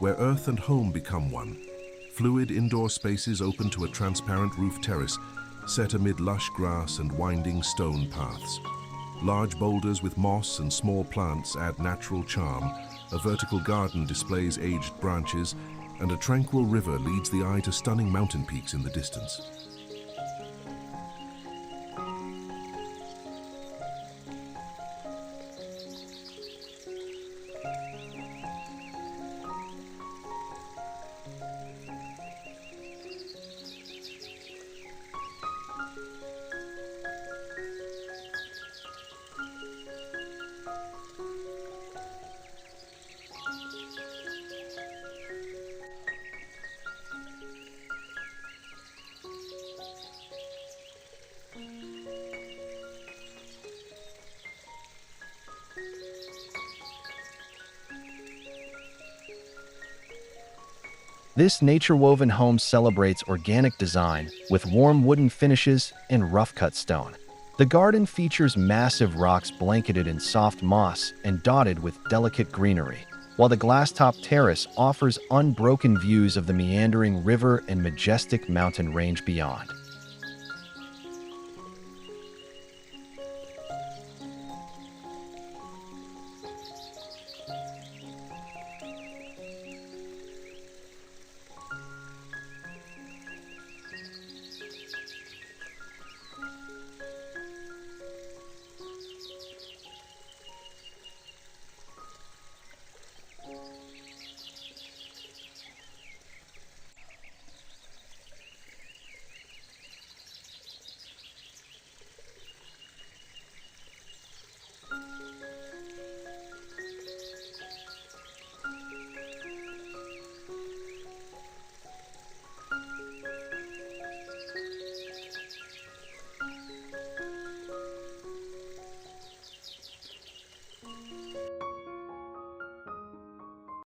where earth and home become one. Fluid indoor spaces open to a transparent roof terrace, set amid lush grass and winding stone paths. Large boulders with moss and small plants add natural charm. A vertical garden displays aged branches, and a tranquil river leads the eye to stunning mountain peaks in the distance. This nature-woven home celebrates organic design with warm wooden finishes and rough-cut stone. The garden features massive rocks blanketed in soft moss and dotted with delicate greenery, while the glass-top terrace offers unbroken views of the meandering river and majestic mountain range beyond.